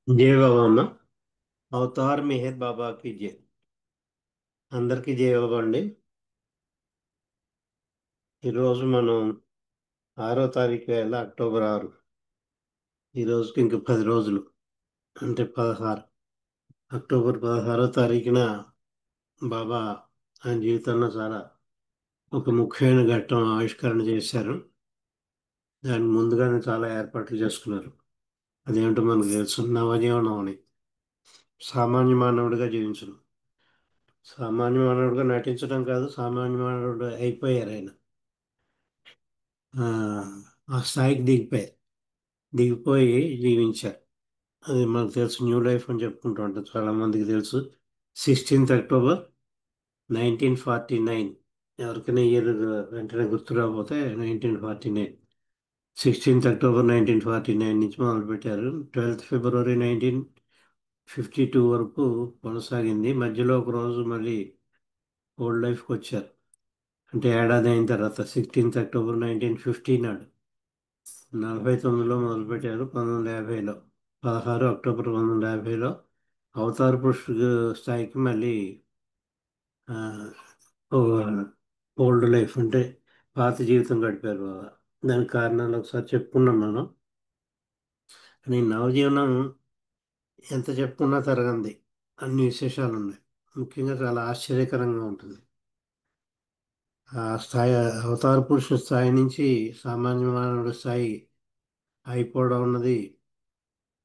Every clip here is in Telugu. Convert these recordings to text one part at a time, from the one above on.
జై బాబా అన్న. అవతార్ మెహర్ బాబాకి జై. అందరికీ జై బాబా అండి. ఈరోజు మనం 6వ తారీఖు వేళ అక్టోబర్ 6. ఈ రోజుకి ఇంక 10 రోజులు, అంటే 16. అక్టోబర్ 16వ తారీఖున బాబా ఆయన జీవితంలో చాలా ఒక ముఖ్యమైన ఘట్టం ఆవిష్కరణ చేశారు. దానికి ముందుగానే చాలా ఏర్పాట్లు చేసుకున్నారు. అదేంటో మనకు తెలుసు, నవజీవనం అని. సామాన్య మానవుడిగా జీవించడం, సామాన్య మానవుడిగా నటించడం కాదు, సామాన్య మానవుడు అయిపోయారు ఆయన. ఆ ఆ స్థాయికి దిగిపోయి జీవించారు. అది మనకు తెలుసు, న్యూ లైఫ్ అని చెప్పుకుంటూ ఉంటాం, చాలా మందికి తెలుసు. 16th October 1949. ఎవరికైనా ఇయర్ వెంటనే గుర్తు రాకపోతే 1949. 16th October 1949 నుంచి మొదలుపెట్టారు. 12th February 1952 వరకు కొనసాగింది. మధ్యలో ఒక రోజు మళ్ళీ ఓల్డ్ లైఫ్కి వచ్చారు. అంటే ఏడాది అయిన తర్వాత 16th October 1950 నాడు, 1949లో మొదలుపెట్టారు. 1950లో, 16 అక్టోబర్ 1950లో అవతార పురుషుడు స్థాయికి మళ్ళీ ఓల్డ్ లైఫ్, అంటే పాత జీవితం గడిపారు బాబా. దానికి కారణాలు ఒకసారి చెప్పుకున్నాం మనం. కానీ నవజీవనం ఎంత చెప్పుకున్నా తరగంది, అన్ని విశేషాలు ఉన్నాయి. ముఖ్యంగా చాలా ఆశ్చర్యకరంగా ఉంటుంది. ఆ స్థాయి, అవతార పురుషుడు స్థాయి నుంచి సామాన్య మానవుడి స్థాయి అయిపోవడం అన్నది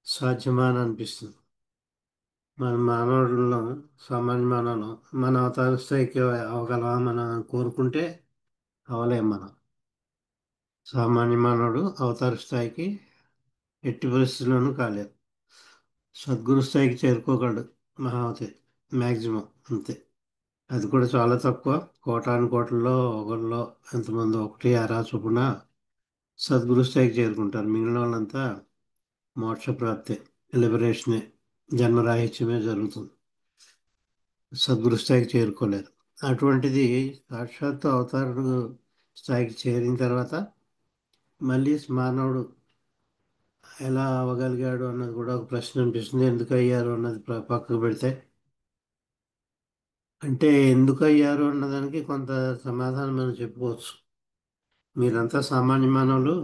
సాధ్యమా అని అనిపిస్తుంది. మన మానవుల్లో, సామాన్య మానవులు మన అవతార స్థాయికి అవగలమా మనం కోరుకుంటే అవలేం మనం. సామాన్య మానవుడు అవతార స్థాయికి ఎట్టి పరిస్థితుల్లోనూ కాలేదు. సద్గురు స్థాయికి చేరుకోగలడు మహావతి, మ్యాక్సిమం అంతే. అది కూడా చాలా తక్కువ. కోటాను కోట్లలో ఒకరిలో ఎంతమంది, ఒకటి అరా చొప్పున సద్గురు స్థాయికి చేరుకుంటారు. మిగిలిన వాళ్ళంతా మోక్షప్రాప్తే, లిబరేషనే, జన్మరాహిత్యమే జరుగుతుంది. సద్గురు స్థాయికి చేరుకోలేరు. అటువంటిది సాక్షాత్తు అవతారుడు స్థాయికి చేరిన తర్వాత మళ్ళీ మానవుడు ఎలా అవ్వగలిగాడు అన్నది కూడా ఒక ప్రశ్న అనిపిస్తుంది. ఎందుకు అయ్యారు అన్నది పక్కకు పెడితే, అంటే ఎందుకు అయ్యారు అన్నదానికి కొంత సమాధానం మనం చెప్పుకోవచ్చు. మీరంతా సామాన్య మానవులు.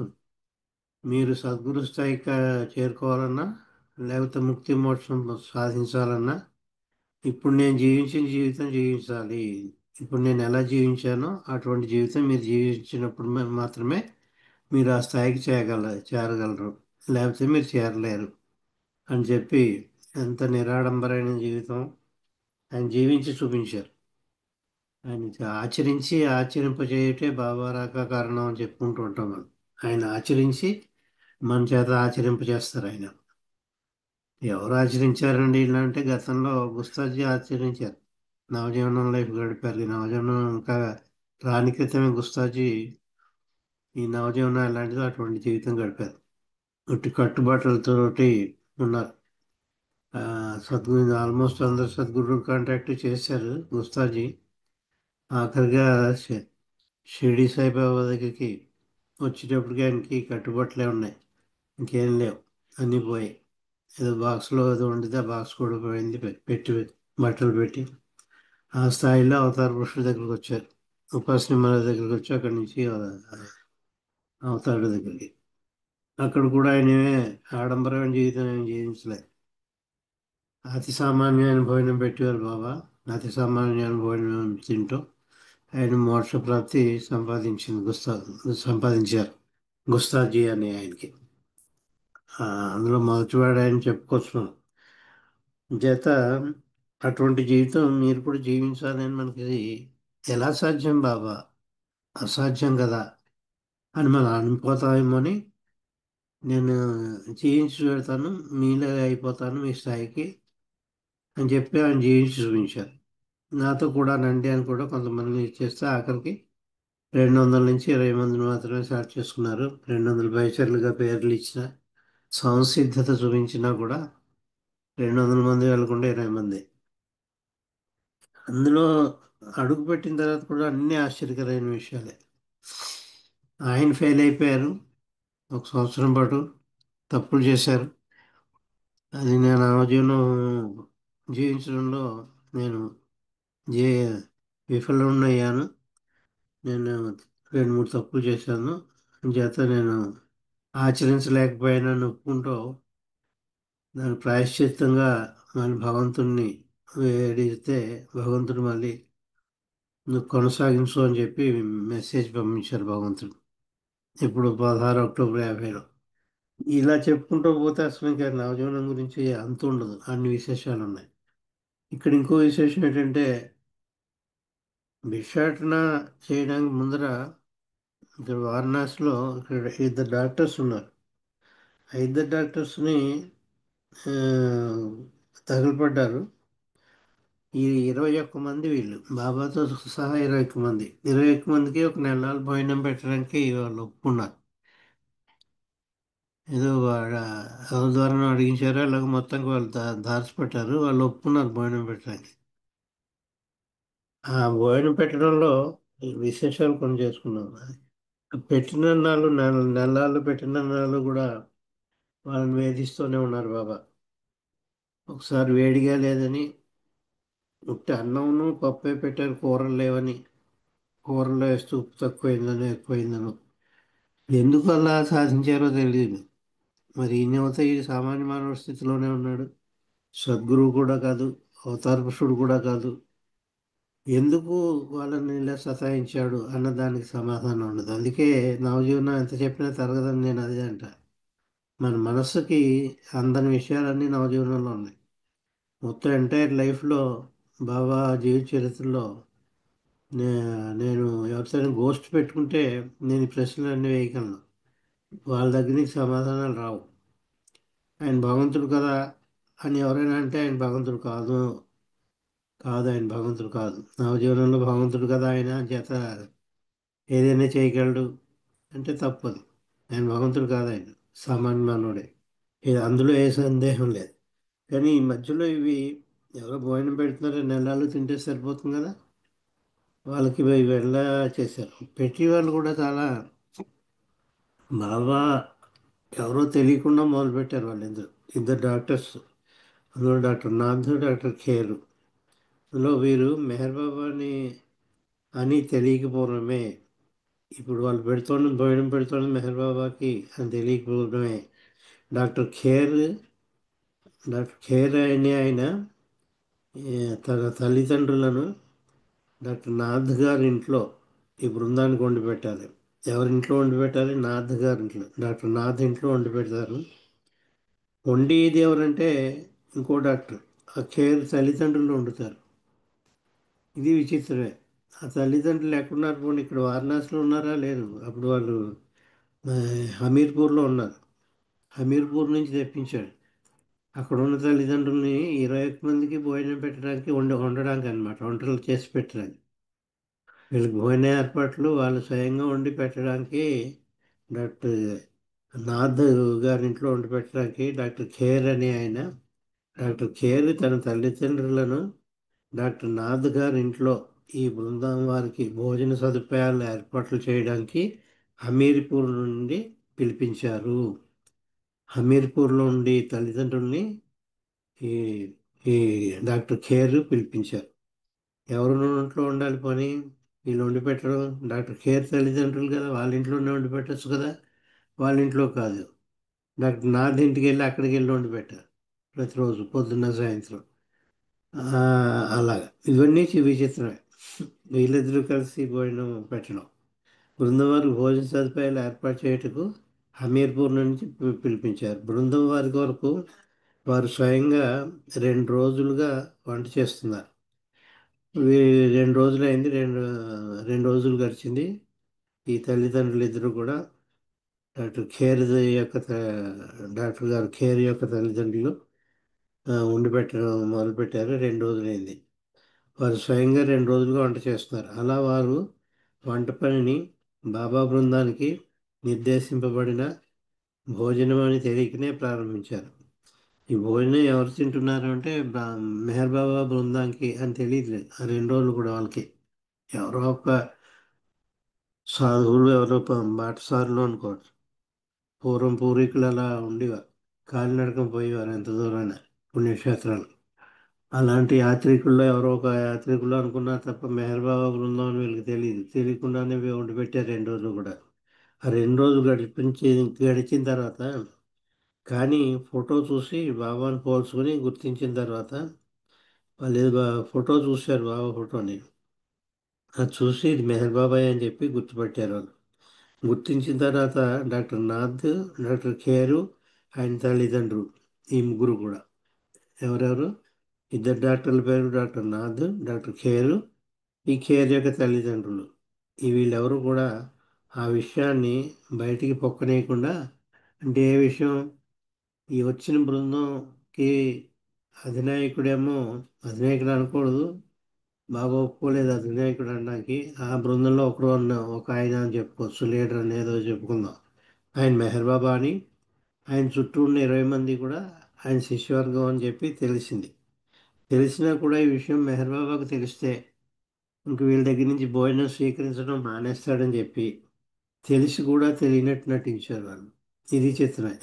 మీరు సద్గురు స్థాయికి చేరుకోవాలన్నా, లేకపోతే ముక్తి మోక్షం సాధించాలన్నా, ఇప్పుడు నేను జీవించిన జీవితం జీవించాలి. ఇప్పుడు నేను ఎలా జీవించానో అటువంటి జీవితం మీరు జీవించినప్పుడు మాత్రమే మీరు ఆ స్థాయికి చేరగలరు. లేకపోతే మీరు చేరలేరు అని చెప్పి, ఎంత నిరాడంబరైన జీవితం ఆయన జీవించి చూపించారు. ఆయన ఆచరించి ఆచరింపజేయటే బాబా రాక కారణం అని చెప్పుకుంటూ ఉంటాం మనం. ఆయన ఆచరించి మన చేత ఆచరింపజేస్తారు ఆయన. ఎవరు ఆచరించారండి ఇలా అంటే, గతంలో గుస్తాజీ ఆచరించారు. నవజీవనం లైఫ్ గడిపారు. ఈ నవజీవనం ఇంకా రాని క్రితమే గుస్తాజీ ఈ నవజీవనం ఎలాంటిదో అటువంటి జీవితం గడిపారు. ఇటు కట్టుబాట్లతోటి ఉన్నారు. సద్గురు ఆల్మోస్ట్ అందరు సద్గురు కాంటాక్ట్ చేశారు గుస్తాజీ. ఆఖరిగా షిరిడి సాయిబాబా దగ్గరికి వచ్చేటప్పటికి ఆయనకి కట్టుబాట్లే ఉన్నాయి, ఇంకేం లేవు, అన్నీ పోయాయి. ఏదో బాక్స్లో ఏదో ఉండితే ఆ బాక్స్ కూడా పోయింది. పెట్టి బట్టలు పెట్టి ఆ స్థాయిలో అవతార పురుషుడి దగ్గరికి వచ్చారు. ఉపాసనిమల దగ్గరికి వచ్చి అక్కడి నుంచి అవతారుడి దగ్గరికి. అక్కడ కూడా ఆయన ఆడంబరమైన జీవితం ఏం జీవించలేదు. అతి సామాన్యమైన భోజనం పెట్టేవారు బాబా. అతి సామాన్యమైన భోజనం తింటూ ఆయన మోక్ష ప్రాప్తి సంపాదించారు గుస్తాజీ అని ఆయనకి. అందులో మొదటివాడు ఆయన చెప్పుకోవచ్చు మనం. చేత అటువంటి జీవితం మీరు కూడా జీవించాలని మనకి ఎలా సాధ్యం బాబా, అసాధ్యం కదా అని మనం అనిపోతామేమో అని, నేను జీవించి పెడతాను, మీలో అయిపోతాను మీ స్థాయికి అని చెప్పి ఆయన జీవించి చూపించారు. నాతో కూడా నండి అని కూడా కొంతమందిని ఇచ్చేస్తే ఆఖరికి 200 నుంచి 20 మందిని మాత్రమే సెలెక్ట్ చేసుకున్నారు. 200 బైచర్లుగా పేర్లు ఇచ్చిన, సంసిద్ధత చూపించినా కూడా 200 మంది వెళ్ళకుండా 20 మంది. అందులో అడుగు పెట్టిన తర్వాత కూడా అన్ని ఆశ్చర్యకరమైన విషయాలే. ఆయన ఫెయిల్ అయిపోయారు. 1 సంవత్సరం పాటు తప్పులు చేశారు. అది నేను ఆ జీవనం జీవించడంలో నేను జీ విఫలమయ్యాను. నేను రెండు మూడు తప్పులు చేశాను. చేత నేను ఆచరించలేకపోయానని ఒప్పుకుంటూ దాని ప్రాయశ్చిత్తంగా మళ్ళీ భగవంతుణ్ణి వేడిస్తే భగవంతుడు మళ్ళీ నువ్వు కొనసాగించు అని చెప్పి మెసేజ్ పంపించారు భగవంతుడు. ఇప్పుడు 16 అక్టోబర్ 50లో ఇలా చెప్పుకుంటూ పోతే అసలు ఇంకా నవజీవనం గురించి అంత ఉండదు, అన్ని విశేషాలు ఉన్నాయి. ఇక్కడ ఇంకో విశేషం ఏంటంటే భిక్షాటన చేయడానికి ముందర ఇక్కడ వారణాసిలో ఇక్కడ ఇద్దరు డాక్టర్స్ ఉన్నారు. ఆ ఇద్దరు డాక్టర్స్ని తగులుపడ్డారు. ఈ 21 మంది వీళ్ళు బాబాతో సహా 21 మంది, 21 మందికి ఒక నెలలు భోజనం పెట్టడానికి వాళ్ళు ఒప్పుకున్నారు. ఏదో ఎవరి ద్వారా అడిగించారో అలాగ మొత్తానికి వాళ్ళు దాచిపెట్టారు, వాళ్ళు ఒప్పుకున్నారు భోజనం పెట్టడానికి. ఆ భోజనం పెట్టడంలో ఈ విశేషాలు కొన్ని చేసుకున్నాం. పెట్టిన నాళ్ళు నెలలు పెట్టిన నాళ్ళు కూడా వాళ్ళని వేధిస్తూనే ఉన్నారు బాబా. ఒకసారి వేడిగా లేదని ఉట్టి అన్నమును పప్పే పెట్టారు, కూరలు లేవని, కూరలో వేస్తూ ఉప్పు తక్కువైందని ఎక్కువైందను. ఎందుకు అలా సాధించారో తెలియదు. మరి ఈయనవత ఈ సామాన్య మానవ స్థితిలోనే ఉన్నాడు, సద్గురువు కూడా కాదు, అవతార పురుషుడు కూడా కాదు. ఎందుకు వాళ్ళని ఇలా సతాయించాడు అన్న దానికి సమాధానం ఉండదు. అందుకే నవజీవనం ఎంత చెప్పినా తరగదని నేను అదే అంట. మన మనస్సుకి అందని విషయాలన్నీ నవజీవనంలో ఉన్నాయి. మొత్తం ఎంటైర్ లైఫ్లో బాబా జీవిత చరిత్రలో నేను ఎవరితోనే గోష్ఠి పెట్టుకుంటే నేను ఈ ప్రశ్నలన్నీ వేయగలను. వాళ్ళ దగ్గర నుంచి సమాధానాలు రావు. ఆయన భగవంతుడు కదా అని ఎవరైనా అంటే ఆయన భగవంతుడు కాదు, కాదు ఆయన భగవంతుడు కాదు. నవజీవనంలో భగవంతుడు కదా ఆయన చేత ఏదైనా చేయగలడు అంటే తప్పదు. ఆయన భగవంతుడు కాదు, ఆయన సామాన్య మానవుడే. ఇది అందులో ఏ సందేహం లేదు. కానీ ఈ మధ్యలో ఇవి ఎవరో భోజనం పెడుతున్నారో నెలలు తింటే సరిపోతుంది కదా, వాళ్ళకి ఇవి వెళ్ళ చేశారు. పెట్టి వాళ్ళు కూడా చాలా బాగా ఎవరో తెలియకుండా మొదలుపెట్టారు వాళ్ళు. ఇద్దరు డాక్టర్స్, అందులో డాక్టర్ నాథ్, డాక్టర్ ఖేర్. అందులో వీరు మెహర్ బాబాని అని తెలియకపోవడమే. ఇప్పుడు వాళ్ళు భోజనం పెడుతోంది మెహర్ బాబాకి అని తెలియకపోవడమే. డాక్టర్ ఖేర్ డాక్టర్ ఖేర్ అనే ఆయన తన తల్లిదండ్రులను డాక్టర్ నాథ్ గారి ఇంట్లో ఈ బృందానికి వండి పెట్టాలి. ఎవరింట్లో వండి పెట్టాలి? నాథ్ గారి ఇంట్లో, డాక్టర్ నాథ్ ఇంట్లో వండి పెడతారు. వండేది ఎవరంటే ఇంకో డాక్టర్, ఆ ఖేర్ తల్లిదండ్రులు వండుతారు. ఇది విచిత్రమే. ఆ తల్లిదండ్రులు ఎక్కడున్నారు పోనీ, ఇక్కడ వారణాసిలో ఉన్నారా? లేరు. అప్పుడు వాళ్ళు ఆ, హమీర్పూర్లో ఉన్నారు. హమీర్పూర్ నుంచి తెప్పించాడు. అక్కడ ఉన్న తల్లిదండ్రుల్ని 21 మందికి భోజనం పెట్టడానికి వండడానికి అనమాట, వంటలు చేసి పెట్టడానికి. వీళ్ళకి భోజన ఏర్పాట్లు వాళ్ళు స్వయంగా వండి పెట్టడానికి డాక్టర్ నాథ్ గారింట్లో వండి పెట్టడానికి డాక్టర్ ఖేర్ అనే ఆయన, డాక్టర్ ఖేర్ తన తల్లిదండ్రులను డాక్టర్ నాథ్ గారి ఇంట్లో ఈ బృందం వారికి భోజన సదుపాయాలు ఏర్పాట్లు చేయడానికి హమీర్పూర్ నుండి పిలిపించారు. హమీర్పూర్లో ఉండి తల్లిదండ్రుల్ని ఈ ఈ డాక్టర్ ఖేర్ పిలిపించారు. ఎవరు ఇంట్లో ఉండాలి పని? వీళ్ళు వండి పెట్టడం డాక్టర్ ఖేర్ తల్లిదండ్రులు కదా, వాళ్ళ ఇంట్లోనే వండి పెట్టచ్చు కదా. వాళ్ళ ఇంట్లో కాదు, డాక్టర్ నాథ్ ఇంటికి వెళ్ళి అక్కడికి వెళ్ళి వండి పెట్టారు ప్రతిరోజు పొద్దున్న సాయంత్రం. అలాగా ఇవన్నీ విచిత్రమే. వీళ్ళిద్దరూ కలిసి భోజనం పెట్టడం, బృందం వారికి భోజన సదుపాయాలు ఏర్పాటు చేయుటకు హమీర్పూర్ నుంచి పిలిపించారు. బృందం వారి కొరకు వారు స్వయంగా 2 రోజులుగా వంట చేస్తున్నారు. 2 రోజులు అయింది, రెండు రోజులు గడిచింది. ఈ తల్లిదండ్రులు ఇద్దరు కూడా డాక్టర్ ఖేర్ యొక్క డాక్టర్ గారు ఖేర్ యొక్క తల్లిదండ్రులు వండి పెట్టడం మొదలుపెట్టారు. 2 రోజులైంది. వారు స్వయంగా 2 రోజులుగా వంట చేస్తున్నారు. అలా వారు వంట పనిని బాబా బృందానికి నిర్దేశింపబడిన భోజనం అని తెలియకనే ప్రారంభించారు. ఈ భోజనం ఎవరు తింటున్నారు అంటే మెహర్ బాబా బృందానికి అని తెలియట్లేదు ఆ 2 రోజులు కూడా వాళ్ళకి. ఎవరో ఒక సాధువులు, ఎవరో బాటసారులు అనుకోవచ్చు. పూర్వం పూర్వీకులు అలా ఉండేవారు. కాలినడకన పోయేవారు ఎంత దూరాన పుణ్యక్షేత్రాలు. అలాంటి యాత్రికుల్లో ఎవరో ఒక యాత్రికులు అనుకున్నారు తప్ప మెహర్ బాబా బృందం అని వీళ్ళకి తెలియదు. తెలియకుండానే వండి పెట్టారు 2 రోజులు కూడా. ఆ 2 రోజులు గడిచిన తర్వాత, కానీ ఫోటో చూసి బాబాని పోల్చుకొని గుర్తించిన తర్వాత, వాళ్ళు ఏదో ఫోటో చూశారు బాబా ఫోటోని. అది చూసి ఇది మెహర్ బాబాయ్ అని చెప్పి గుర్తుపట్టారు వాళ్ళు. గుర్తించిన తర్వాత డాక్టర్ నాథ్, డాక్టర్ ఖేరు, ఆయన తల్లిదండ్రులు, ఈ ముగ్గురు కూడా. ఎవరెవరు? ఇద్దరు డాక్టర్ల పేరు డాక్టర్ నాథ్, డాక్టర్ ఖేరు. ఈ ఖేర్ యొక్క తల్లిదండ్రులు. ఈ వీళ్ళెవరు కూడా ఆ విషయాన్ని బయటికి పొక్కనేయకుండా, అంటే ఏ విషయం, ఈ వచ్చిన బృందంకి అధినాయకుడేమో, అధినాయకుడు అనకూడదు, బాగా ఒప్పుకోలేదు అధినాయకుడు అనడానికి. ఆ బృందంలో ఒకరు ఒక ఆయన అని చెప్పుకోవచ్చు, లీడర్ అని ఏదో చెప్పుకుందాం. ఆయన మెహర్ బాబా అని. ఆయన చుట్టూ ఉన్న 20 మంది కూడా ఆయన శిష్యవర్గం అని చెప్పి తెలిసింది. తెలిసినా కూడా ఈ విషయం మెహర్ బాబాకు తెలిస్తే ఇంక వీళ్ళ దగ్గర నుంచి భోజనం స్వీకరించడం మానేస్తాడని చెప్పి తెలిసి కూడా తెలియనట్టు నటించారు వాళ్ళు. ఇది చిత్రమే.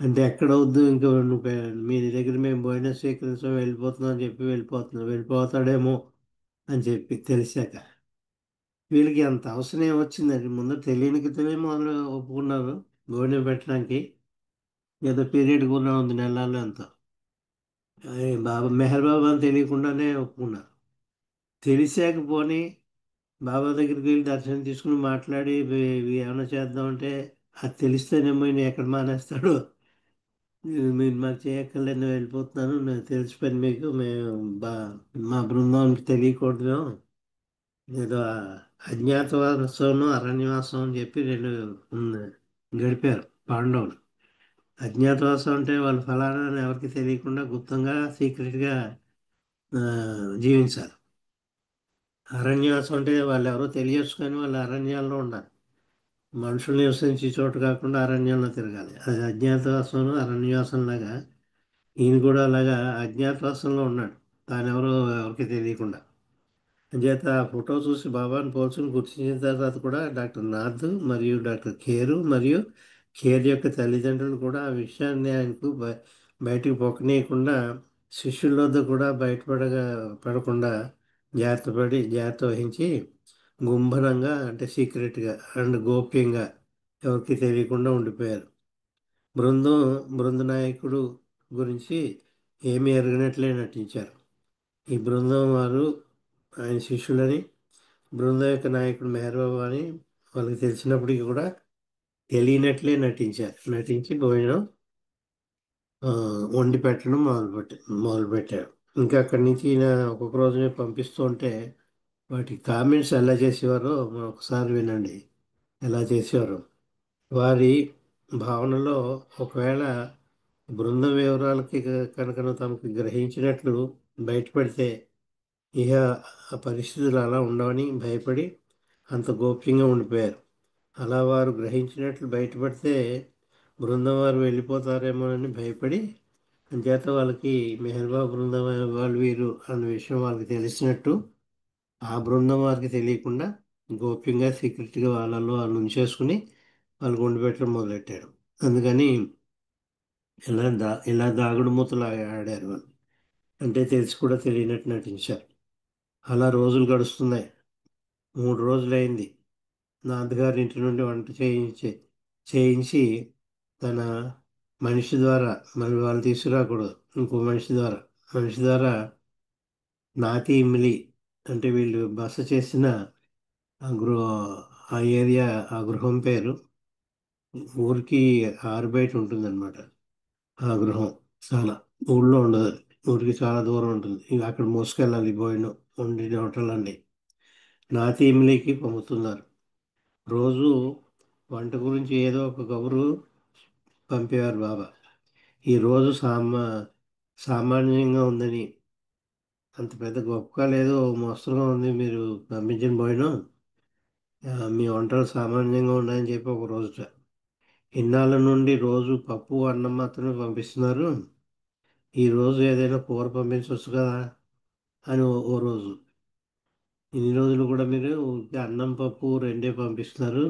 అంటే ఎక్కడ వద్దు ఇంకా మీ దగ్గర మేము భోజనం స్వీకరించడం వెళ్ళిపోతున్నాం అని చెప్పి వెళ్ళిపోతాడేమో అని చెప్పి తెలిసాక వీళ్ళకి అంత అవసరం ఏమొచ్చిందండి. ముందు తెలియని క్రితమే మొదలు ఒప్పుకున్నారు భోజనం పెట్టడానికి. ఏదో పీరియడ్ కూడా ఉంది, నెలల్లో అంత. బాబా మెహర్ బాబా అని తెలియకుండానే ఒప్పుకున్నారు. తెలిసాక పోనీ బాబా దగ్గరికి వెళ్ళి దర్శనం తీసుకుని మాట్లాడి ఏమైనా చేద్దామంటే, అది తెలిస్తేనేమో ఈయన ఎక్కడ మానేస్తాడు. మీరు మాకు చేయక్కర్లేదు, నేను వెళ్ళిపోతున్నాను, నేను తెలిసిపోయింది మీకు, మేము బా మా బృందానికి తెలియకూడదు. ఏదో అజ్ఞాతవాసం అరణ్యవాసం అని చెప్పి రెండు ఉంది, గడిపారు పాండవులు. అజ్ఞాతవాసం అంటే వాళ్ళు ఫలానా అని ఎవరికి తెలియకుండా గుప్తంగా సీక్రెట్గా జీవించాలి. అరణ్యవాసం అంటే వాళ్ళు ఎవరో తెలియచ్చు కానీ వాళ్ళు అరణ్యాల్లో ఉండాలి. మనుషులు నివసించే చోటు కాకుండా అరణ్యంలో తిరగాలి. అది అజ్ఞాతవాసం అరణ్యవాసం లాగా ఈయన కూడా అలాగా అజ్ఞాతవాసంలో ఉన్నాడు. తానెవరో ఎవరికి తెలియకుండా. అంచేత ఆ ఫోటో చూసి బాబాని పోల్చుని గుర్తించిన తర్వాత కూడా డాక్టర్ నాథ్ మరియు డాక్టర్ ఖేరు మరియు ఖేర్ యొక్క తల్లిదండ్రులు కూడా ఆ విషయాన్ని ఆయనకు బయటికి పొక్కనీయకుండా, శిష్యుల వద్ద కూడా పడకుండా జాగ్రత్త వహించి గుంభనంగా అంటే సీక్రెట్గా అండ్ గోప్యంగా ఎవరికి తెలియకుండా ఉండిపోయారు. బృందం బృంద నాయకుడు గురించి ఏమీ ఎరగనట్లే నటించారు. ఈ బృందం వారు ఆయన శిష్యులని, బృందం యొక్క నాయకుడు మెహర్ బాబా అని వాళ్ళకి తెలిసినప్పటికీ కూడా తెలియనట్లే నటించి భోజనం ఆ, వండి పెట్టడం మొదలుపెట్టారు. ఇంకా అక్కడి నుంచి ఈయన ఒక్కొక్క రోజునే పంపిస్తూ ఉంటే వాటి కామెంట్స్ ఎలా చేసేవారో మనం ఒకసారి వినండి. ఎలా చేసేవారు వారి భావనలో, ఒకవేళ బృందం వివరాలకి కనుక తమకు గ్రహించినట్లు బయటపడితే ఇక ఆ పరిస్థితులు అలా ఉండవని భయపడి అంత గోప్యంగా ఉండిపోయారు. అలా వారు గ్రహించినట్లు బయటపడితే బృందం వారు వెళ్ళిపోతారేమోనని భయపడి, అంచేత వాళ్ళకి మెహర్బా బృందం వాళ్ళు వీరు అన్న విషయం వాళ్ళకి తెలిసినట్టు ఆ బృందం వారికి తెలియకుండా గోప్యంగా సీక్రెట్గా వాళ్ళలో వాళ్ళు ఉంచేసుకుని వాళ్ళు గుండు పెట్టడం మొదలెట్టారు. అందుకని ఇలా దాగుడు మూతలు ఆడారు వాళ్ళు. అంటే తెలిసి కూడా తెలియనట్టు నటించారు. అలా రోజులు గడుస్తున్నాయి. 3 రోజులైంది. నాన్నగారి ఇంటి నుండి వంట చేయించి తన మనిషి ద్వారా, మరి వాళ్ళు తీసుకురాకూడదు, ఇంకో మనిషి ద్వారా నాతి ఇమ్మిలి, అంటే వీళ్ళు బస చేసిన ఆ గృహ ఆ ఏరియా, ఆ గృహం పేరు ఊరికి ఆరుబయట ఉంటుందన్నమాట. ఆ గృహం చాలా ఊళ్ళో ఉండదు, ఊరికి చాలా దూరం ఉంటుంది. ఇక అక్కడ మోసుకెళ్ళాలి భోజనం వండి హోటల్. నాతి ఇమ్మిలికి పంపుతున్నారు. రోజు వంట గురించి ఏదో ఒక కబురు పంపేవారు బాబా. ఈరోజు సామాన్యంగా ఉందని, అంత పెద్ద గొప్పగా లేదు, మోస్తరుగా ఉంది మీరు పంపించిన భోజనం, మీ వంటలు సామాన్యంగా ఉన్నాయని చెప్పి ఒక రోజుట. ఇన్నాళ్ళ నుండి రోజు పప్పు అన్నం మాత్రమే పంపిస్తున్నారు, ఈరోజు ఏదైనా కూర పంపించవచ్చు కదా అని ఓ రోజు. ఇన్ని రోజులు కూడా మీరు అన్నం పప్పు రెండే పంపిస్తున్నారు,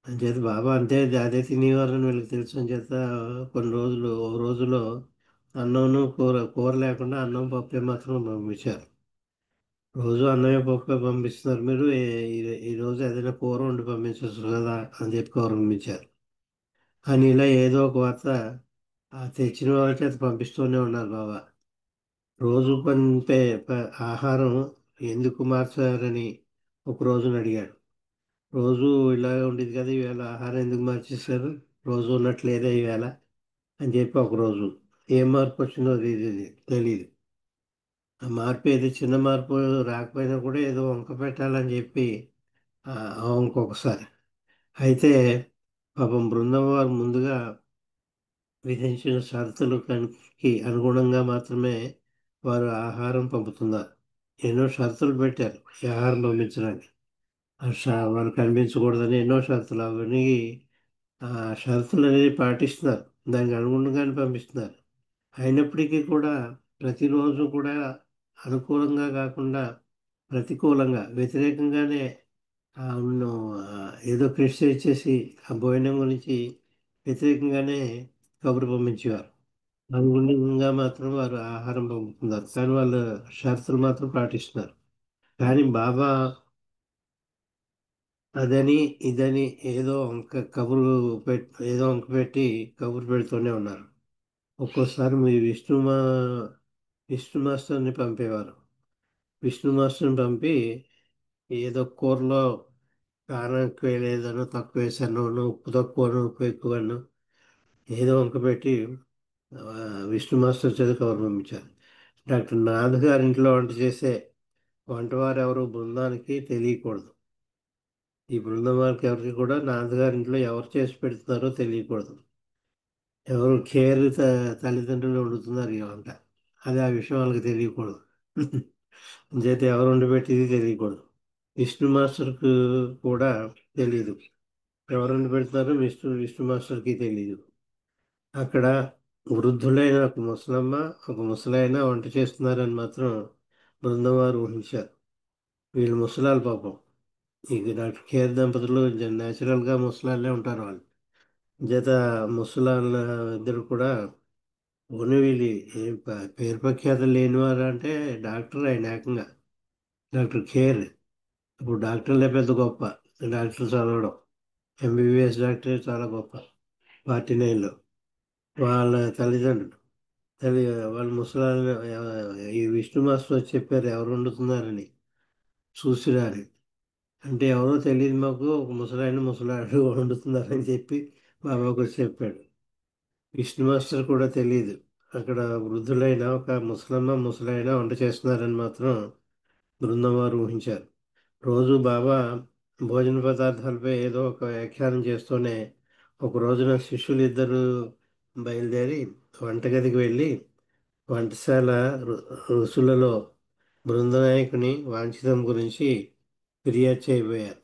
అంచేత బాబా అంతే అదే తినేవారని వీళ్ళకి తెలుసు అని చేత కొన్ని రోజులు ఓ రోజులో అన్నంను కూర లేకుండా అన్నం పప్పే మాత్రం పంపించారు. రోజు అన్నమే పప్పే పంపిస్తున్నారు మీరు ఈ రోజు ఏదైనా కూర వండి పంపించవచ్చు కదా అని చెప్పి గౌరవించారు. కానీ ఇలా ఏదో ఒక వార్త ఆ తెచ్చిన వాళ్ళ చేత పంపిస్తూనే ఉన్నారు బాబా. రోజు పంపే ఆహారం ఎందుకు మార్చారని ఒక రోజున అడిగాడు. రోజు ఇలాగే ఉండేది కదా, ఈవేళ ఆహారం ఎందుకు మార్చేశారు, రోజు ఉన్నట్లేదే ఈవేళ అని చెప్పి ఒకరోజు ఏం మార్పు వచ్చిందో తెలియదు. ఆ మార్పు ఏది చిన్న మార్పు రాకపోయినా కూడా ఏదో వంక పెట్టాలని చెప్పి ఆ, ఇంకొకసారి అయితే పాపం బృందం వారు ముందుగా విధించిన షరతులకి అనుగుణంగా మాత్రమే వారు ఆహారం పంపుతున్నారు. ఎన్నో షరతులు పెట్టారు ఈ ఆహారం పంపించడానికి. వాళ్ళు కనిపించకూడదని ఎన్నో షరతులు, అవన్నీ ఆ షరతులు అనేది పాటిస్తున్నారు. దానికి అనుగుణంగానే పంపిస్తున్నారు. అయినప్పటికీ కూడా ప్రతిరోజు కూడా అనుకూలంగా కాకుండా ప్రతికూలంగా వ్యతిరేకంగానే అవును, ఏదో క్రిటిసైజ్ చేసి ఆ భోజనం గురించి వ్యతిరేకంగానే కబురు పంపించేవారు. అనుగుణంగా మాత్రం వారు ఆహారం పంపుతున్నారు, కానీ వాళ్ళు షరతులు మాత్రం పాటిస్తున్నారు. కానీ బాబా అదని ఇదని ఏదో వంక కబురు ఏదో వంక పెట్టి కబురు పెడుతూనే ఉన్నారు. ఒక్కోసారి మీ విష్ణు మాస్టర్ని పంపేవారు. విష్ణు మాస్టర్ని పంపి ఏదో కూరలో కారం ఎక్కువ వేయలేదనో తక్కువ వేసాను, ఉప్పు తక్కువను ఉప్పు ఎక్కువను ఏదో వంక పెట్టి ఆ, విష్ణు మాస్టర్ చేత కబురు పంపించారు. డాక్టర్ నాథ్ గారి ఇంట్లో వంట చేసే వంటవారు ఎవరు బృందానికి తెలియకూడదు. ఈ బృందం వారికి ఎవరికి కూడా నాథ్ గారి ఇంట్లో ఎవరు చేసి పెడుతున్నారో తెలియకూడదు. ఎవరు తల్లిదండ్రులు వండుతున్నారు ఈ వంట, అది ఆ విషయం వాళ్ళకి తెలియకూడదు. అంచేత ఎవరు వండి పెట్టేది తెలియకూడదు. విష్ణు మాస్టర్కు కూడా తెలియదు. ఎవరు వండి పెడతారో విష్ణు మాస్టర్కి తెలియదు. అక్కడ వృద్ధులైన ఒక ముసలమ్మ ఒక ముసలాయన వంట చేస్తున్నారని మాత్రం బృందం వారు ఊహించారు. వీళ్ళు ముసలాలు పాపం. ఇక డాక్టర్ కేర్ దంపతులు న్యాచురల్గా ముసలాళ్ళే ఉంటారు వాళ్ళు. చేత ముసలాళ్ళ ఇద్దరు కూడా పోనీ వీళ్ళు ఏం పేరు ప్రఖ్యాతలు లేనివారు అంటే డాక్టర్ ఆయన ఏకంగా డాక్టర్ కేర్. ఇప్పుడు డాక్టర్లే పెద్ద గొప్ప, డాక్టర్ చదవడం ఎంబీబీఎస్ డాక్టర్ చాలా గొప్ప 49లో. వాళ్ళ తల్లిదండ్రులు తల్లి వాళ్ళ ముసలాళ్ళు ఈ విష్ణు మాస్టర్ వచ్చి చెప్పారు ఎవరు వండుతున్నారని చూసిరాని. అంటే ఎవరో తెలియదు మాకు, ఒక ముసలాడు వండుతున్నారని చెప్పి బాబాకు వచ్చి చెప్పాడు. విష్ణు మాస్టర్ కూడా తెలియదు. అక్కడ వృద్ధులైన ఒక ముసలాయన వంట చేస్తున్నారని మాత్రం బృందం వారు ఊహించారు. రోజు బాబా భోజన పదార్థాలపై ఏదో ఒక వ్యాఖ్యానం చేస్తూనే ఒక రోజున శిష్యులు ఇద్దరు బయలుదేరి వంటగదికి వెళ్ళి వంటశాల రుచులలో బృందనాయకుని వాంఛితం గురించి ఫిర్యాదు చేయబోయారు.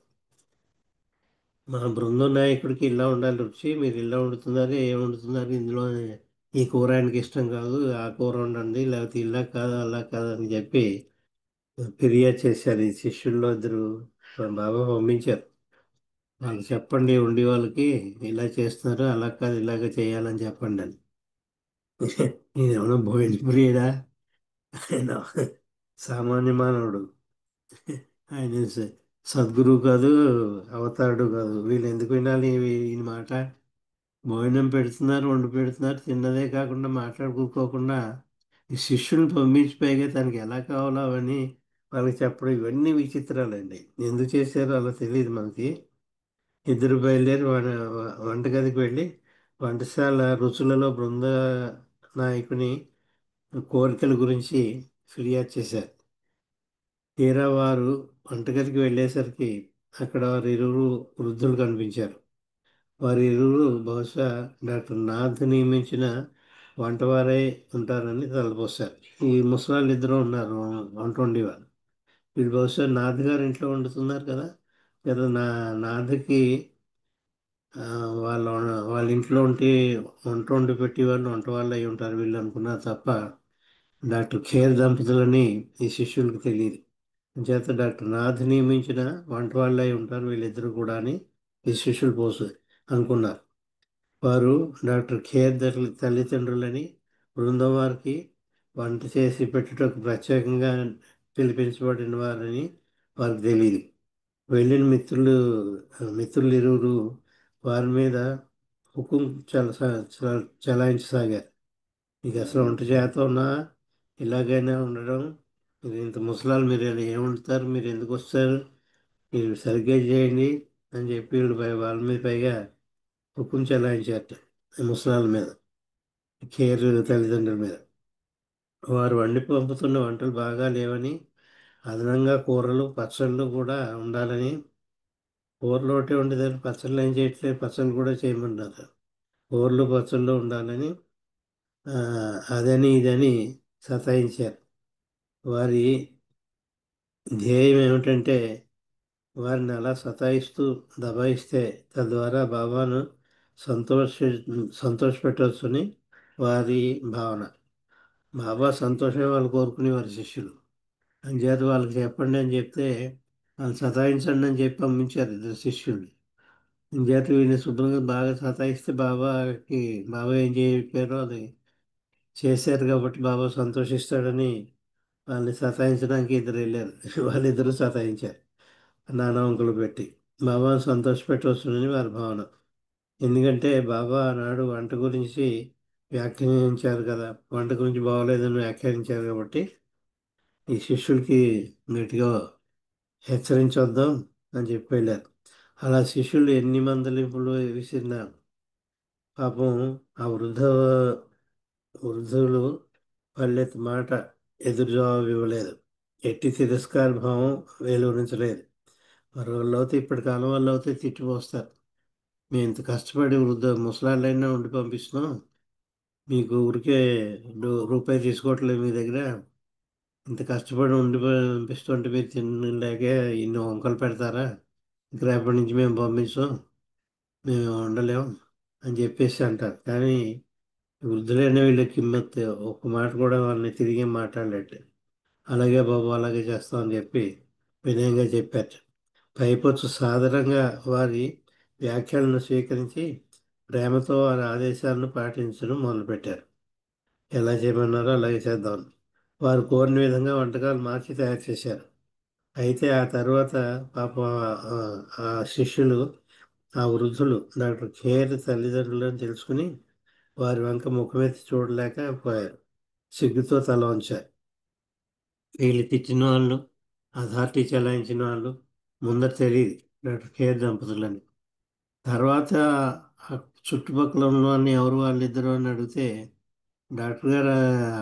మా బృందం నాయకుడికి ఇలా ఉండాలి రుచి, మీరు ఇలా వండుతున్నారు, ఏం వండుతున్నారు ఇందులో, ఈ కూర ఆయనకి ఇష్టం కాదు, ఆ కూర వండండి, లేకపోతే ఇలా కాదు అలా కాదు అని చెప్పి ఫిర్యాదు చేశారు. ఈ శిష్యుల్లో ఇద్దరు బాబా పంపించారు. వాళ్ళకి చెప్పండి, ఉండి వాళ్ళకి ఇలా చేస్తున్నారు, అలా కాదు ఇలాగ చేయాలని చెప్పండి అని. నేనేమన్నా భోజన ప్రియుడా, ఆయన సామాన్య మానవుడు. ఆయన సద్గురువు కాదు, అవతారుడు కాదు. వీళ్ళు ఎందుకు వినాలి ఈ మాట. భోజనం పెడుతున్నారు, వండి పెడుతున్నారు, తిన్నదే కాకుండా మాట్లాడుకోకుండా ఈ శిష్యుని పంపించి పైగా తనకి ఎలా కావాలో అవన్నీ వాళ్ళకి చెప్పడం, ఇవన్నీ విచిత్రాలండి. ఎందుకు చేశారో అలా తెలియదు మనకి. ఇద్దరు బయలుదేరి వంటగదికి వెళ్ళి వంటశాల రుచులలో బృంద నాయకుని కోరికల గురించి ఫిర్యాదు చేశారు. తీరా వారు వంటగదికి వెళ్ళేసరికి అక్కడ వారు ఇరువురు వృద్ధులు కనిపించారు. వారి ఇరువురు బహుశా డాక్టర్ నాథ్ నియమించిన వంటవారై ఉంటారని తలపోశారు. ఈ ముసలాళ్ళు ఇద్దరు ఉన్నారు వంట వండేవారు. వీళ్ళు బహుశా నాథ్ గారు ఇంట్లో వండుతున్నారు కదా, లేదా నాథ్కి ఆ, వాళ్ళ వాళ్ళ ఇంట్లో ఉంటే వంట వండి పెట్టి వాళ్ళు వంట వాళ్ళు అయి ఉంటారు వీళ్ళు అనుకున్నారు తప్ప డాక్టర్ ఖేర్ దంపతులని ఈ శిష్యులకు తెలియదు. చేత డాక్టర్ నాథ్ నియమించిన వంట వాళ్ళు అయి ఉంటారు వీళ్ళిద్దరు కూడా అని ఈ శిష్యులు పోసు అనుకున్నారు. వారు డాక్టర్ ఖేర్ తల్లిదండ్రులని బృందం వారికి వంట చేసి పెట్టుటకు ప్రత్యేకంగా పిలిపించబడిన వారని వారికి తెలియదు. వెళ్ళిన మిత్రులు ఇరువురు వారి మీద హుకుం చలాయించసాగారు. మీకు అసలు వంట చేస్తున్నా ఇలాగైనా ఉండడం, మీరు ఇంత ముసలాలు, మీరు ఏం వండుతారు, మీరు ఎందుకు వస్తారు, మీరు సరిగ్గా చేయండి అని చెప్పి వాళ్ళ మీద పైగా హుకుం చెలాయించారట. ఈ ముసలాళ్ళ మీద, కేర్ తల్లిదండ్రుల మీద. వారు వండి పంపుతున్న వంటలు బాగా లేవని, అదనంగా కూరలు పచ్చళ్ళు కూడా ఉండాలని, కూరలు ఒకటి ఉండేదాన్ని పచ్చళ్ళు ఏం చేయట్లేదు, పచ్చళ్ళు కూడా చేయమన్నారు. కూరలు పచ్చళ్ళు ఉండాలని ఆ, అదని ఇదని సతాయించారు. వారి ధ్యేయం ఏమిటంటే వారిని అలా సతాయిస్తూ దబాయిస్తే తద్వారా బాబాను సంతోష సంతోషపెట్టవచ్చని వారి భావన. బాబా సంతోషమే వాళ్ళు కోరుకునేవారు శిష్యులు. అంచేత వాళ్ళకి చెప్పండి అని చెప్తే వాళ్ళు సతాయించండి అని చెప్పి పంపించారు ఇద్దరు శిష్యుల్ని. అంచేత వీళ్ళని శుభ్రంగా బాగా సతాయిస్తే బాబా ఏం చెప్పారో అది చేశారు కాబట్టి బాబా సంతోషిస్తాడని వాళ్ళని సతాయించడానికి ఇద్దరు వెళ్ళారు. వాళ్ళిద్దరూ సతాయించారు నానా వంకలు పెట్టి. బాబాను సంతోషపెట్టవచ్చునని వారి భావన. ఎందుకంటే బాబా ఆనాడు వంట గురించి వ్యాఖ్యానించారు కదా, వంట గురించి బాగోలేదని వ్యాఖ్యానించారు కాబట్టి ఈ శిష్యులకి గట్టిగా హెచ్చరించొద్దాం అని చెప్పి వెళ్ళారు. అలా శిష్యులు ఎన్ని మందలింపులు విసిరినా పాపం ఆ వృద్ధులు పల్లెత్తు మాట ఎదురు జవాబు ఇవ్వలేదు. ఎట్టి తిరస్కార భావం వెలువరించలేదు. మరో అయితే ఇప్పటి కాలం వాళ్ళు అయితే తిట్టిపోస్తారు. మేము ఇంత కష్టపడి ముసలాళ్ళైనా ఉండి పంపిస్తున్నాం, మీకు ఊరికే రూపాయి తీసుకోవట్లేదు మీ దగ్గర, ఇంత కష్టపడి ఉండి పంపిస్తుంటే మీరు తినలేకే ఇన్ని వంకలు పెడతారా, ఇంక రేపటి నుంచి మేము పంపించాం, మేము ఉండలేం అని చెప్పేసి అంటారు. కానీ వృద్ధులైన వీళ్ళకి కిమ్మత్ ఒక మాట కూడా వాళ్ళని తిరిగి మాట్లాడలేట. అలాగే బాబు అలాగే చేస్తామని చెప్పి వినయంగా చెప్పారు. పైపొచ్చు సాధారణంగా వారి వ్యాఖ్యలను స్వీకరించి ప్రేమతో వారి ఆదేశాలను పాటించడం మొదలుపెట్టారు. ఎలా చేయమన్నారో అలాగే చేద్దాం. వారు కోరిన విధంగా వంటకాలు మార్చి తయారు చేశారు. అయితే ఆ తర్వాత పాపం ఆ శిష్యులు, ఆ వృద్ధులు డాక్టర్ ఖేర్ తల్లిదండ్రులను తెలుసుకుని వారి వంక ముఖమెత్తి చూడలేకపోయారు. సిగ్గుతో తల వంచారు. వీళ్ళు తిట్టిన వాళ్ళు, అథారిటీ చెలాయించిన వాళ్ళు ముందర తెలియదు డాక్టర్ కేర్ దంపతులని. తర్వాత ఆ చుట్టుపక్కల ఉన్నవాళ్ళని ఎవరు వాళ్ళిద్దరు అని అడిగితే డాక్టర్ గారు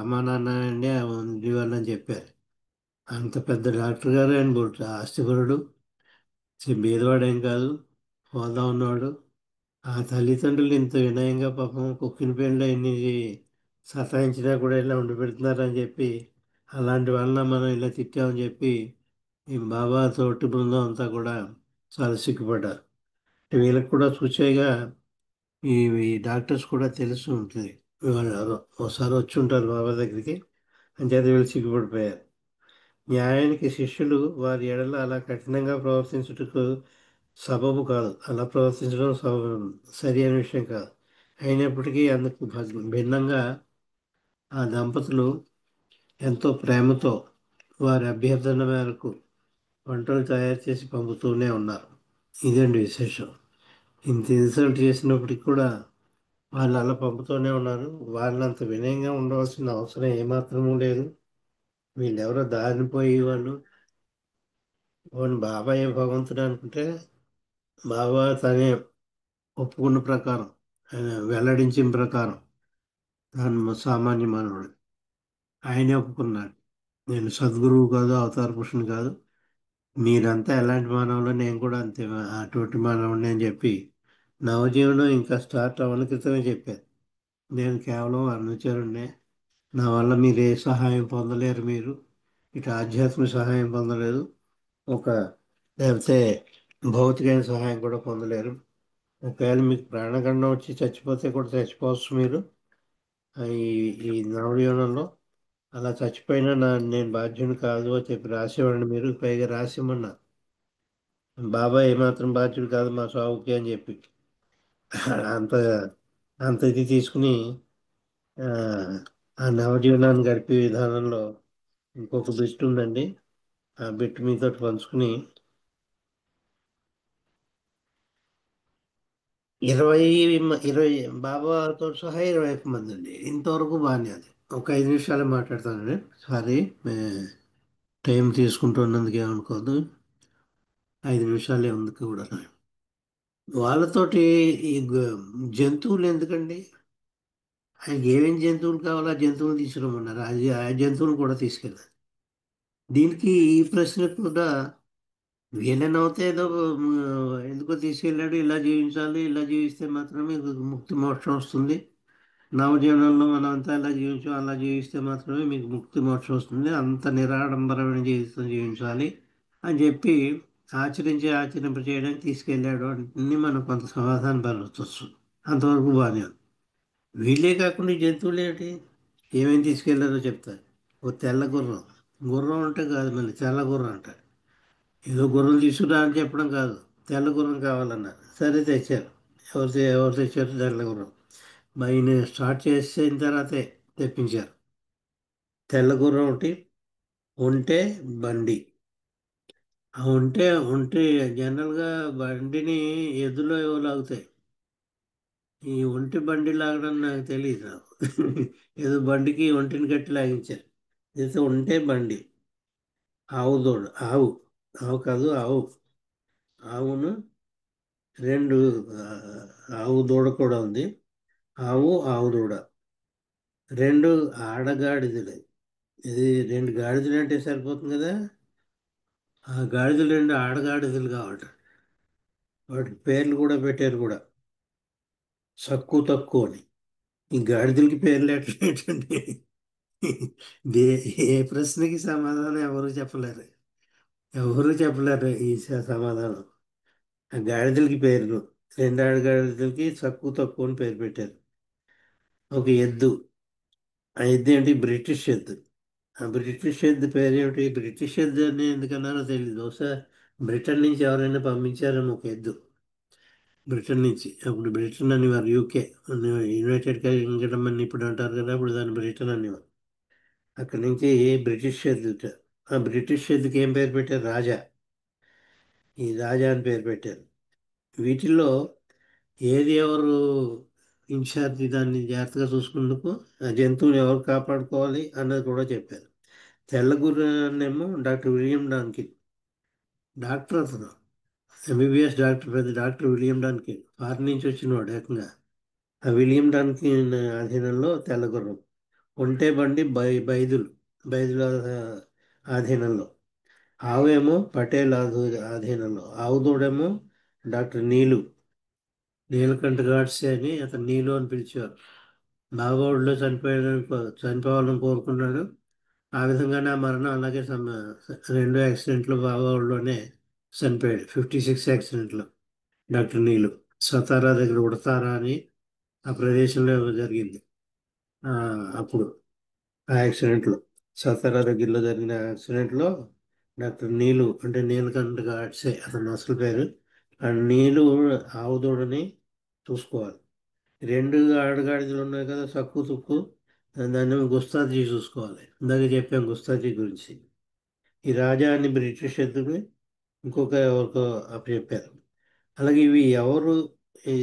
అమ్మా నాన్న అండి ఉండేవాళ్ళు అని చెప్పారు. అంత పెద్ద డాక్టర్ గారు ఆయన ఆస్తిపరుడు, బీదవాడేం కాదు, హోదా ఉన్నవాడు. ఆ తల్లిదండ్రులు ఇంత వినయంగా పాపం కుక్కిన పేరులో ఇన్ని సతాయించినా కూడా ఇలా ఉండి పెడుతున్నారని చెప్పి, అలాంటి వాళ్ళని మనం ఇలా తిట్టామని చెప్పి ఈ బాబా తోటి బృందం అంతా కూడా చాలా సిగ్గుపడ్డారు. వీళ్ళకి కూడా చూచేగా ఈ ఈ డాక్టర్స్ కూడా తెలుసు ఉంటుంది, వాళ్ళు ఎవరో ఒకసారి వచ్చి ఉంటారు బాబా దగ్గరికి, అంచేత వీళ్ళు సిగ్గుపడిపోయారు. న్యాయానికి శిష్యులు వారి ఎడల అలా కఠినంగా ప్రవర్తించుటకు సబబు కాదు, అలా ప్రవర్తించడం సరి అయిన విషయం కాదు. అయినప్పటికీ అందుకు భిన్నంగా ఆ దంపతులు ఎంతో ప్రేమతో వారి అభ్యర్థన మేరకు వంటలు తయారు చేసి పంపుతూనే ఉన్నారు. ఇదండి విశేషం. ఇంత ఇన్సల్ట్ చేసినప్పటికి కూడా వాళ్ళు అలా పంపుతూనే ఉన్నారు. వాళ్ళంత వినయంగా ఉండవలసిన అవసరం ఏమాత్రమూ లేదు. వీళ్ళెవరో దారిని పోయి వాళ్ళు బాబాయ్ భగవంతుడు అనుకుంటే బాబా తనే ఒప్పుకున్న ప్రకారం, ఆయన వెల్లడించిన ప్రకారం దాని సామాన్య మానవుడు ఆయనే ఒప్పుకున్నాడు. నేను సద్గురువు కాదు, అవతార పురుషుని కాదు, మీరంతా ఎలాంటి మానవులు నేను కూడా అంతే అటువంటి మానవుడిని అని చెప్పి నవజీవనం ఇంకా స్టార్ట్ అవ్వని క్రితమే చెప్పారు. నేను కేవలం అనుచరుణ్ణే, నా వల్ల మీరు ఏ సహాయం పొందలేరు, మీరు ఇటు ఆధ్యాత్మిక సహాయం పొందలేదు, ఒక లేకపోతే భౌతికమైన సహాయం కూడా పొందలేరు. ఒకవేళ మీకు ప్రాణగండం వచ్చి చచ్చిపోతే కూడా చచ్చిపోవచ్చు మీరు ఈ ఈ నవజీవనంలో. అలా చచ్చిపోయినా నేను బాధ్యుని కాదు అని చెప్పి రాసేవాడిని, మీరు పైగా రాసిమన్నా బాబాయ్ ఏమాత్రం బాధ్యుడు కాదు మా సావుకి అని చెప్పి అంత అంత ఇది తీసుకుని ఆ, ఆ నవజీవనాన్ని గడిపే విధానంలో ఇంకొక బిట్ ఉందండి. ఆ బిట్ మీతో పంచుకుని 20 20 బాబాతో సహా 21 మంది అండి. ఇంతవరకు బాగానే అది. ఒక 5 నిమిషాలు మాట్లాడతానండి. సారీ, టైం తీసుకుంటున్నందుకు ఏమనుకోవద్దు. 5 నిమిషాలే ఉంది కూడా. వాళ్ళతోటి ఈ జంతువులు ఎందుకండి? ఆయనకి ఏమేమి జంతువులు కావాలో ఆ జంతువులు తీసుకురమ్మన్నారు. అది ఆ జంతువులు కూడా తీసుకెళ్ళారు. దీనికి ఈ ప్రశ్న కూడా వీళ్ళనవుతే ఏదో ఎందుకో తీసుకెళ్ళాడు, ఇలా జీవించాలి, ఇలా జీవిస్తే మాత్రమే మీకు ముక్తి మోక్షం వస్తుంది, నవజీవనంలో మనం అంతా ఇలా జీవించాం, అలా జీవిస్తే మాత్రమే మీకు ముక్తి మోక్షం వస్తుంది, అంత నిరాడంబరమైన జీవితం జీవించాలి అని చెప్పి ఆచరింప చేయడానికి తీసుకెళ్ళాడు అని మనం కొంత సమాధానం పరచవచ్చు. అంతవరకు బాగానే ఉంది. వీళ్ళే కాకుండా ఈ జంతువులు ఏమిటి, ఏమేమి తీసుకెళ్లారో చెప్తారు. ఓ తెల్ల గుర్రం. గుర్రం అంటే కాదు, మళ్ళీ తెల్ల గుర్రం అంట. ఏదో గుర్రం తీసుకురా అని చెప్పడం కాదు, తెల్ల గుర్రం కావాలన్నారు. సరే తెచ్చారు. ఎవరు తెచ్చారు? తెల్ల గుర్రం. ఈయన స్టార్ట్ చేసిన తర్వాతే తెప్పించారు. తెల్ల గుర్రం ఒకటి, ఒంటె, బండి. ఆ ఒంటె జనరల్గా బండిని ఎద్దులో ఏవో లాగుతాయి. ఈ ఒంటి బండి లాగడం నాకు తెలియదు నాకు. ఏదో బండికి ఒంటిని కట్టి లాగించారు. అయితే ఒంటె, బండి. ఆవు దూడ. ఆవు. ఆవు కాదు, ఆవు. ఆవును రెండు. ఆ, ఆవు దూడ కూడా ఉంది. ఆవు దూడ. రెండు ఆడగాడిదలు. ఇది రెండు గాడిదలు అంటే సరిపోతుంది కదా. ఆ గాడిదలు రెండు ఆడగాడిదలు కావట. వాటికి పేర్లు కూడా పెట్టారు కూడా. సక్కు తక్కువ అని. ఈ గాడిదలకి పేర్లు ఎట్లేటండి? దే ఏ ప్రశ్నకి సమాధానం ఎవరు చెప్పలేరు. ఎవరు చెప్పలేరు ఈ సమాధానం. ఆ గాడిదలకి పేర్లు. రెండు ఆడగాడిదలకి సక్కు తక్కువ అని పేరు పెట్టారు. ఒక ఎద్దు. ఆ ఎద్దు ఏంటి? బ్రిటిష్ ఎద్దు. ఆ బ్రిటిష్ ఎద్దు పేరేమిటి? బ్రిటిష్ ఎద్దు అని ఎందుకన్నారో తెలియదు. బహుశా బ్రిటన్ నుంచి ఎవరైనా పంపించారేమో ఒక ఎద్దు. బ్రిటన్ నుంచి. అప్పుడు బ్రిటన్ అనేవారు, యూకే. యునైటెడ్ కింగ్డమ్ అని ఇప్పుడు అంటారు కదా, అప్పుడు దాన్ని బ్రిటన్ అనేవారు. అక్కడి నుంచి బ్రిటిష్ ఎద్దు. ఆ బ్రిటిష్ ఎద్దుకి ఏం పేరు పెట్టారు? రాజా. ఈ రాజా అని పేరు పెట్టారు. వీటిల్లో ఏది ఎవరు ఇన్ఛార్జి, దాన్ని జాగ్రత్తగా చూసుకుందుకు, ఆ జంతువుని ఎవరు కాపాడుకోవాలి అన్నది కూడా చెప్పారు. తెల్ల గుర్రాన్నేమో డాక్టర్ విలియం డాన్కి, డాక్టర్ అతను, ఎంబీబీఎస్ డాక్టర్, పెద్ద డాక్టర్ విలియం డాన్కి, ఫారిన్ నుంచి వచ్చినవాడు ఏకంగా. ఆ విలియం డాన్కి అధీనంలో తెల్ల గుర్రం. ఒంటె బండి బైదుల ఆధీనంలో. ఆవేమో పటేల్ ఆధీనంలో. ఆవు దూడేమో డాక్టర్ నీలకంఠ గాడ్సే అని, అతను నీలు అని పిలిచేవారు. నాగోడ్లో చనిపోవాలని కోరుకున్నాడు. ఆ విధంగానే ఆ మరణం అలాగే రెండో యాక్సిడెంట్లో బాగోడ్లోనే చనిపోయాడు. 56 యాక్సిడెంట్లో డాక్టర్ నీలు. సతారా దగ్గర ఉడతారా అని ఆ ప్రదేశంలో జరిగింది. ఆ, అప్పుడు ఆ యాక్సిడెంట్లో, సతారా దగ్గరలో జరిగిన యాక్సిడెంట్లో డాక్టర్ నీలు అంటే నీలకంఠ గాడ్సే అతని అసలు పేరు. ఆ నీలు ఆవు దూడని చూసుకోవాలి. రెండు ఆడగాడిదలు ఉన్నాయి కదా, సక్కు తుక్కు. దాన్ని గుస్తాజీ చూసుకోవాలి. ఇందాక చెప్పాం గుస్తాజీ గురించి. ఈ రాజా అని బ్రిటిష్ ఎద్దుని ఇంకొక ఎవరికో అప్పచెప్పారు. అలాగే ఇవి ఎవరు, ఈ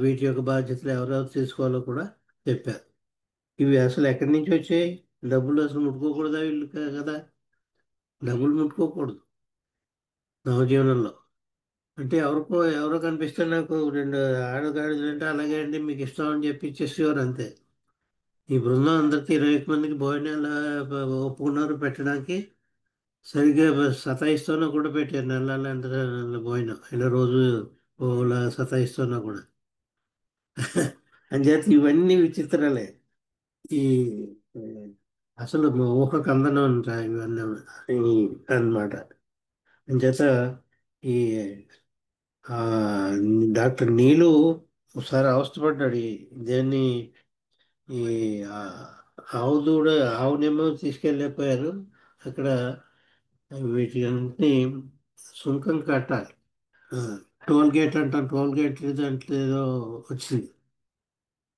వీటి యొక్క బాధ్యతలు ఎవరెవరు తీసుకోవాలో కూడా చెప్పారు. ఇవి అసలు ఎక్కడి నుంచి వచ్చాయి? డబ్బులు అసలు ముట్టుకోకూడదా వీళ్ళు కదా. డబ్బులు ముట్టుకోకూడదు నవజీవనంలో. అంటే ఎవరో కనిపిస్తే నాకు రెండు ఆడగాడిదలు అంటే అలాగే అండి మీకు ఇష్టం అని చెప్పి ఇచ్చేసేవారు అంతే. ఈ బృందం అందరికీ 21 మందికి భోజనాలు ఒప్పుకున్నారు పెట్టడానికి. సరిగ్గా సతాయిస్తున్నా కూడా పెట్టారు. నెల నెల ఎంత భోజనం ఇలా రోజు ఓలా సతాయిస్తున్నా కూడా. అంచేత ఇవన్నీ విచిత్రాలే. ఈ ఈ అసలు మా ఊహకు అందనం ఉంటాయి ఇవన్నీ అన్నమాట. అంచేత ఈ ఆ, డాక్టర్ నీలు ఒకసారి అవస్థపడ్డాడు. దేన్ని, ఈ ఆ, ఆవు దూడ, ఆవునేమో తీసుకెళ్ళిపోయారు. అక్కడ వీటిని సుంకం కట్టాలి. ఆ, టోల్ గేట్ అంటాం, టోల్ గేట్ దాంట్లో ఏదో వచ్చింది.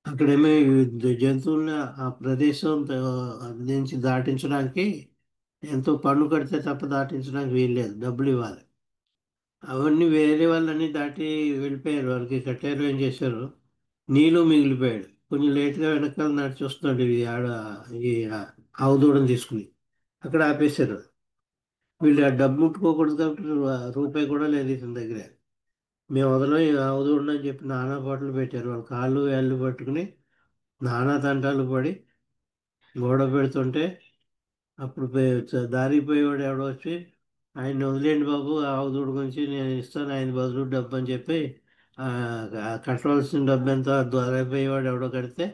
అక్కడేమో ఈ జంతువుల్ని ఆ ప్రదేశం నుంచి దాటించడానికి ఎంతో పన్ను కడితే తప్ప దాటించడానికి వీల్లేదు, డబ్బులు ఇవ్వాలి. అవన్నీ వేరే వాళ్ళని దాటి వెళ్ళిపోయారు. వాళ్ళకి కట్టారు, ఏం చేశారు, నీళ్ళు మిగిలిపోయాడు. కొంచెం లేట్గా వెనకాల నడిచి వస్తున్నాడు ఈ ఆడ, ఈ ఆవు దూడని తీసుకుని. అక్కడ ఆపేశారు. వీళ్ళు ఆ డబ్బు ముట్టుకోకూడదు కాబట్టి రూపాయి కూడా లేదు ఇతని దగ్గర. మేము వదలం ఈ ఆవు దూడని అని చెప్పి నానా పాటలు పెట్టారు. వాళ్ళ కాళ్ళు వేళ్ళు పట్టుకుని నానా తంటాలు పడి గొడవ పెడుతుంటే అప్పుడు దారికి పోయేవాడు ఎవడో వచ్చి, ఆయన వదిలేండి బాబు, ఆవు దూడ గురించి నేను ఇస్తాను ఆయన బదులు డబ్బు అని చెప్పి ఆ, కట్టవలసిన డబ్బు ఎంత దారికి పోయేవాడు ఎవడో కడితే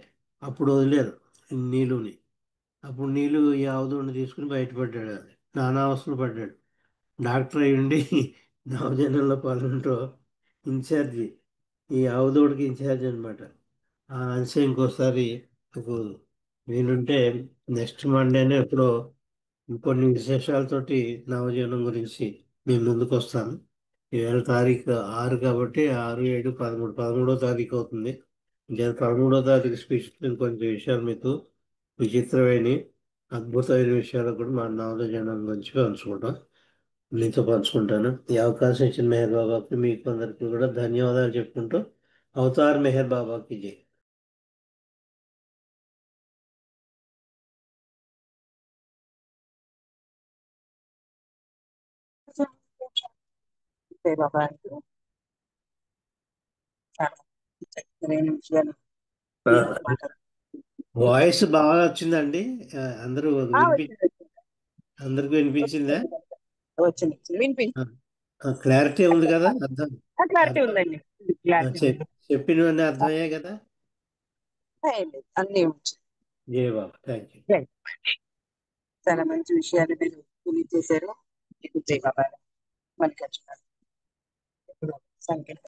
అప్పుడు వదిలేరు నీళ్ళుని. అప్పుడు నీళ్ళు ఈ ఆవు దూడని తీసుకుని బయటపడ్డాడు. అది నానా అవస్థలు పడ్డాడు. డాక్టర్ అయి ఉండి నవజనంలో పాల్గొంటూ ఇన్ఛార్జి, ఈ ఆవు దూడకి ఇన్ఛార్జ్ అనమాట. ఆ అంశం ఇంకోసారి నాకు వీలుంటే నెక్స్ట్ మండేనే ఎప్పుడో ఇంకొన్ని విశేషాలతోటి నవజీవనం గురించి మేము ముందుకు వస్తాను. ఈవేళ తారీఖు 6 కాబట్టి 6, 7, 13, 13వ తారీఖు అవుతుంది. ఇంకా 13వ తారీఖు స్పీచ్ కొంచెం విషయాలు మీకు విచిత్రమైన అద్భుతమైన విషయాలు కూడా మా నవజీవనం గురించి పంచుకుంటాం, మీతో పంచుకుంటాను. ఈ అవకాశం ఇచ్చిన మెహర్ బాబాకి మీకు అందరికీ కూడా ధన్యవాదాలు చెప్పుకుంటూ, అవతార్ మెహర్ బాబాకి జై. అంతే బాబా అంటూ చాలా చక్కనైన విషయాలు మీతో మాట్లాడుతున్నాను. వాయిస్ బాగా వచ్చిందండి. అందరూ వచ్చింది వచ్చింది అందరికి వినిపించిందా? వచ్చింది వచ్చింది వచ్చింది వినిపించింది. క్లారిటీ ఉంది కదా? అర్థం క్లారిటీ అర్థం ఉందండి, క్లారిటీ ఉంది. చెప్పినవన్నీ అర్థమయ్యాయి కదా? ఏం లేదు, అన్నీ వచ్చింది. జయ బాబా, థ్యాంక్ యూ. Right. చాలా మంచి విషయాలు మీరు తెలియజేశారు. మీకు జై బాబా. మల్లికార్జున ఇప్పుడు సంఖ్య